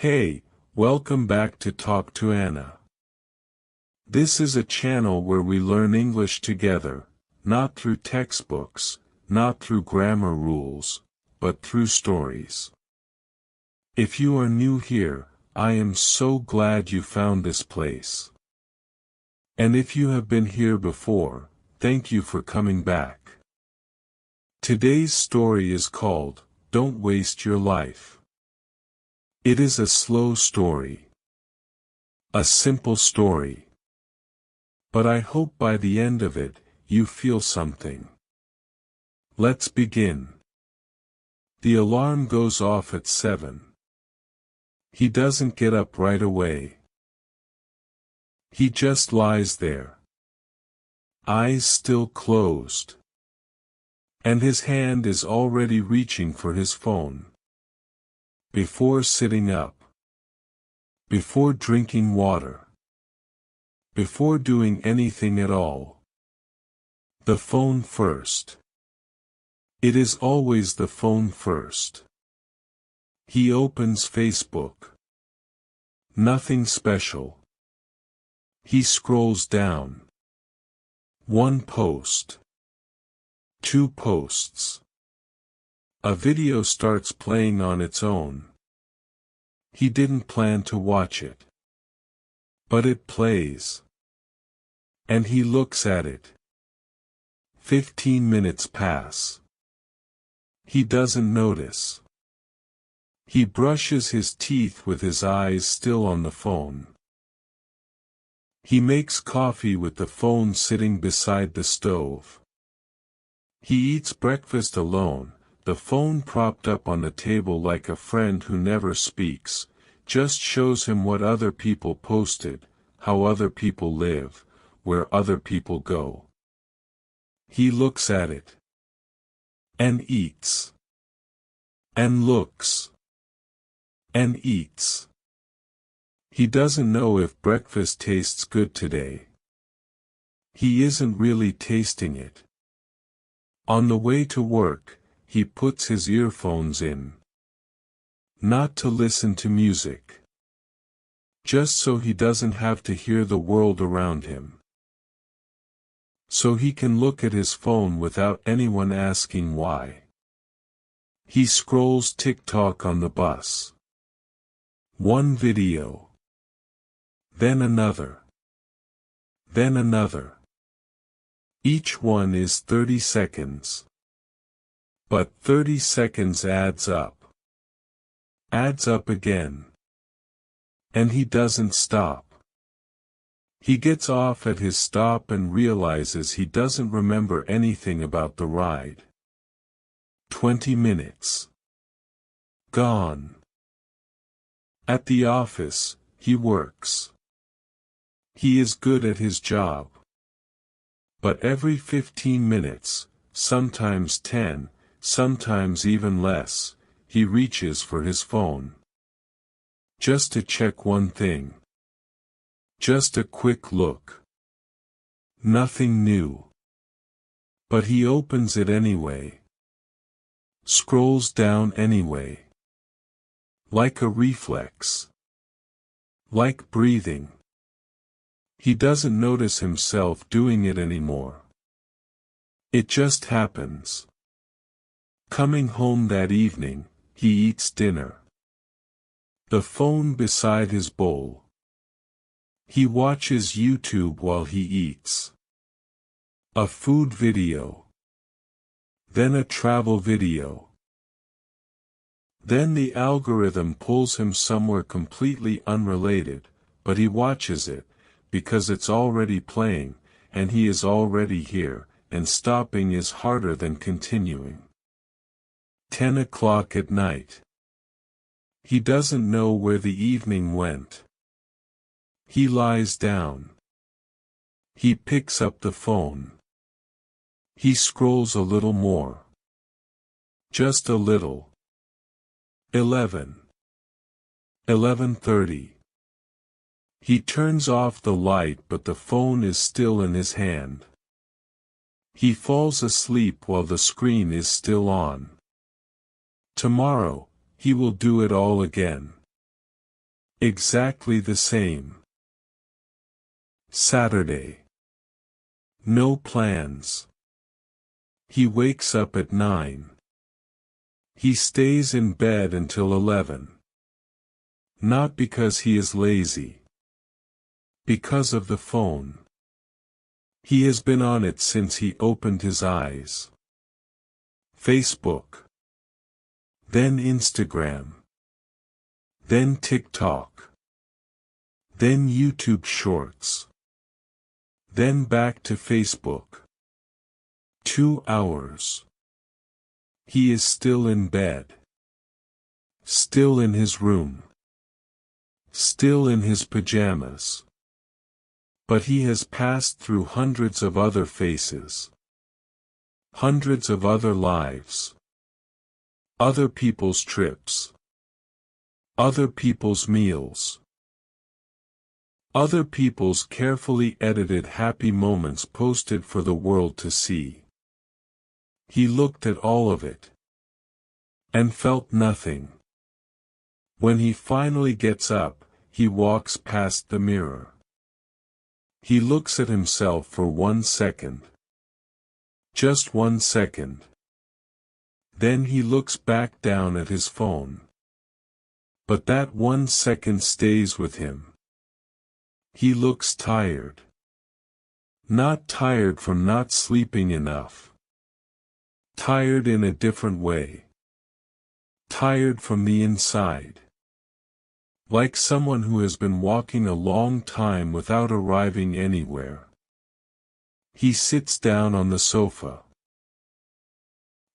Hey, welcome back to Talk to Anna. This is a channel where we learn English together, not through textbooks, not through grammar rules, but through stories. If you are new here, I am so glad you found this place. And if you have been here before, thank you for coming back. Today's story is called, Don't Waste Your Life. It is a slow story. A simple story. But I hope by the end of it, you feel something. Let's begin. The alarm goes off at 7. He doesn't get up right away. He just lies there. Eyes still closed. And his hand is already reaching for his phone. Before sitting up. Before drinking water. Before doing anything at all. The phone first. It is always the phone first. He opens Facebook. Nothing special. He scrolls down. One post. Two posts. A video starts playing on its own. He didn't plan to watch it. But it plays. And he looks at it. 15 minutes pass. He doesn't notice. He brushes his teeth with his eyes still on the phone. He makes coffee with the phone sitting beside the stove. He eats breakfast alone, the phone propped up on the table like a friend who never speaks, just shows him what other people posted, how other people live, where other people go. He looks at it. And eats. And looks. And eats. He doesn't know if breakfast tastes good today. He isn't really tasting it. On the way to work, he puts his earphones in. Not to listen to music. Just so he doesn't have to hear the world around him. So he can look at his phone without anyone asking why. He scrolls TikTok on the bus. One video. Then another. Then another. Each one is 30 seconds. But 30 seconds adds up. Adds up again. And he doesn't stop. He gets off at his stop and realizes he doesn't remember anything about the ride. 20 minutes. Gone. At the office, he works. He is good at his job. But every 15 minutes, sometimes 10, sometimes even less, he reaches for his phone. Just to check one thing. Just a quick look. Nothing new. But he opens it anyway. Scrolls down anyway. Like a reflex. Like breathing. He doesn't notice himself doing it anymore. It just happens. Coming home that evening, he eats dinner. The phone beside his bowl. He watches YouTube while he eats. A food video. Then a travel video. Then the algorithm pulls him somewhere completely unrelated, but he watches it, because it's already playing, and he is already here, and stopping is harder than continuing. 10 o'clock at night. He doesn't know where the evening went. He lies down. He picks up the phone. He scrolls a little more. Just a little. 11. 11:30. He turns off the light but the phone is still in his hand. He falls asleep while the screen is still on. Tomorrow, he will do it all again. Exactly the same. Saturday. No plans. He wakes up at 9. He stays in bed until 11. Not because he is lazy. Because of the phone. He has been on it since he opened his eyes. Facebook. Then Instagram. Then TikTok. Then YouTube Shorts. Then back to Facebook. 2 hours. He is still in bed. Still in his room. Still in his pajamas. But he has passed through hundreds of other faces. Hundreds of other lives. Other people's trips. Other people's meals. Other people's carefully edited happy moments posted for the world to see. He looked at all of it. And felt nothing. When he finally gets up, he walks past the mirror. He looks at himself for 1 second. Just 1 second. Then he looks back down at his phone. But that 1 second stays with him. He looks tired. Not tired from not sleeping enough. Tired in a different way. Tired from the inside. Like someone who has been walking a long time without arriving anywhere. He sits down on the sofa.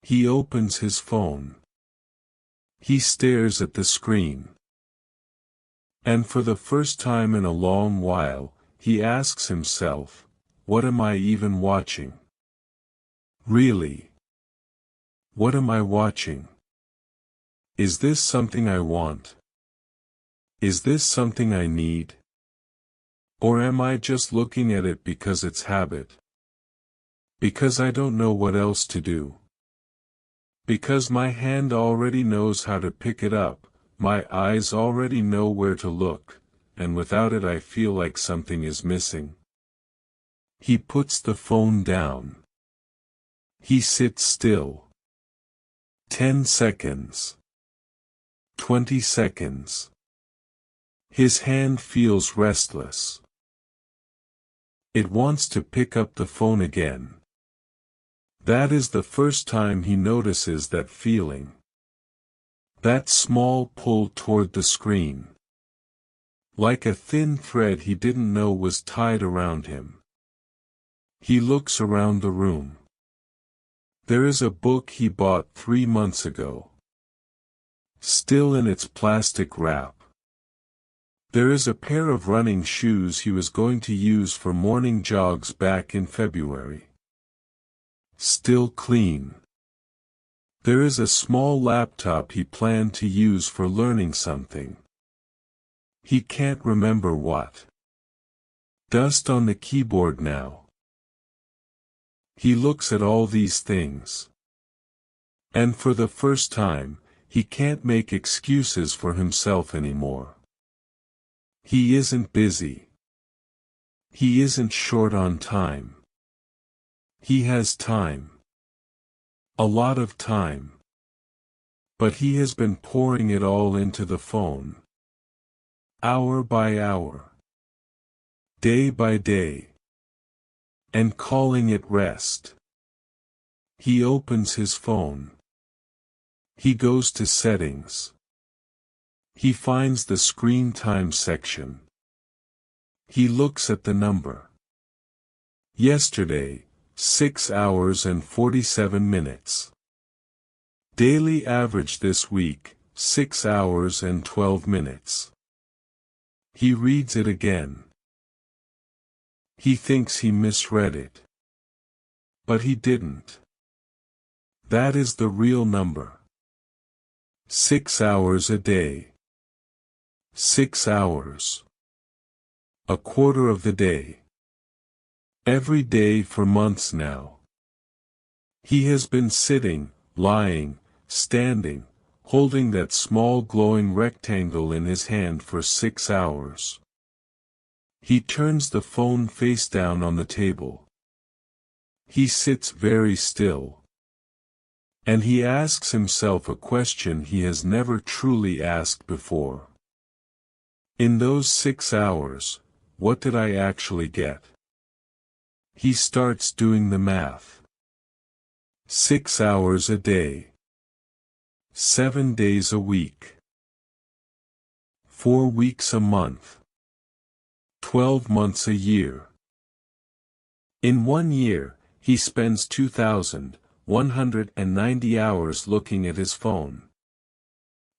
He opens his phone. He stares at the screen. And for the first time in a long while, he asks himself, what am I even watching? Really? What am I watching? Is this something I want? Is this something I need? Or am I just looking at it because it's habit? Because I don't know what else to do? Because my hand already knows how to pick it up, my eyes already know where to look, and without it I feel like something is missing. He puts the phone down. He sits still. 10 seconds. 20 seconds. His hand feels restless. It wants to pick up the phone again. That is the first time he notices that feeling. That small pull toward the screen. Like a thin thread he didn't know was tied around him. He looks around the room. There is a book he bought 3 months ago. Still in its plastic wrap. There is a pair of running shoes he was going to use for morning jogs back in February. Still clean. There is a small laptop he planned to use for learning something. He can't remember what. Dust on the keyboard now. He looks at all these things. And for the first time, he can't make excuses for himself anymore. He isn't busy. He isn't short on time. He has time. A lot of time. But he has been pouring it all into the phone. Hour by hour. Day by day. And calling it rest. He opens his phone. He goes to settings. He finds the screen time section. He looks at the number. Yesterday, 6 hours and 47 minutes. Daily average this week, 6 hours and 12 minutes. He reads it again. He thinks he misread it. But he didn't. That is the real number. 6 hours a day. 6 hours. A quarter of the day. Every day for months now. He has been sitting, lying, standing, holding that small glowing rectangle in his hand for 6 hours. He turns the phone face down on the table. He sits very still. And he asks himself a question he has never truly asked before. In those 6 hours, what did I actually get? He starts doing the math. 6 hours a day. 7 days a week. 4 weeks a month. 12 months a year. In 1 year, he spends 2,190 hours looking at his phone.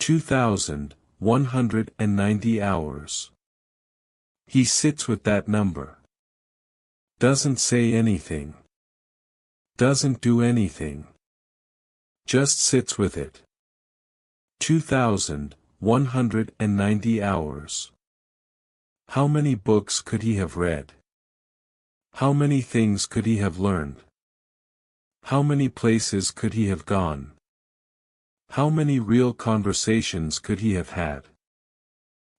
2,190 hours. He sits with that number. Doesn't say anything. Doesn't do anything. Just sits with it. 2,190 hours. How many books could he have read? How many things could he have learned? How many places could he have gone? How many real conversations could he have had?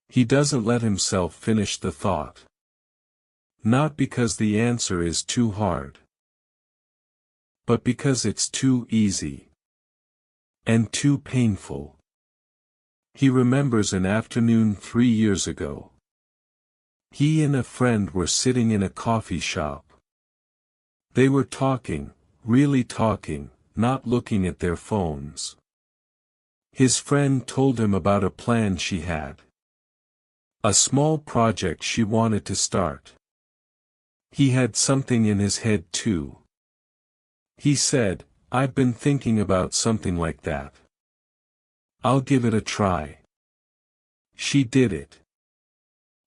He doesn't let himself finish the thought. Not because the answer is too hard, but because it's too easy. And too painful. He remembers an afternoon 3 years ago. He and a friend were sitting in a coffee shop. They were talking, really talking, not looking at their phones. His friend told him about a plan she had. A small project she wanted to start. He had something in his head too. He said, "I've been thinking about something like that. I'll give it a try." She did it.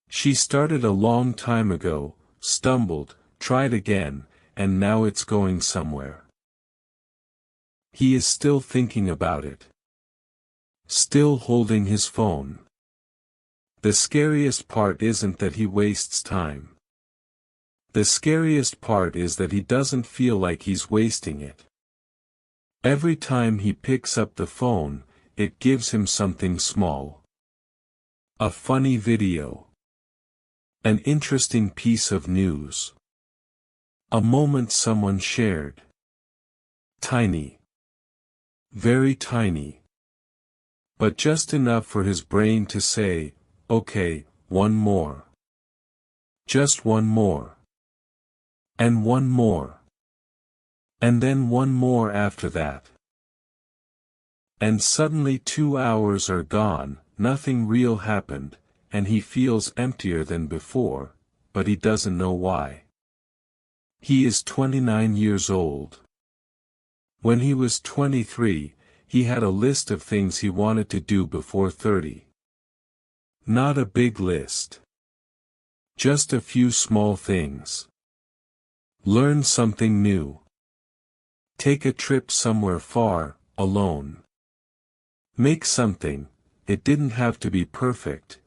She started a long time ago, stumbled, tried again, and now it's going somewhere. He is still thinking about it. Still holding his phone. The scariest part isn't that he wastes time. The scariest part is that he doesn't feel like he's wasting it. Every time he picks up the phone, it gives him something small. A funny video. An interesting piece of news. A moment someone shared. Tiny. Very tiny. But just enough for his brain to say, "Okay, one more. Just one more. And one more. And then one more after that." And suddenly 2 hours are gone, nothing real happened, and he feels emptier than before, but he doesn't know why. He is 29 years old. When he was 23, he had a list of things he wanted to do before 30. Not a big list. Just a few small things. Learn something new. Take a trip somewhere far, alone. Make something. It didn't have to be perfect,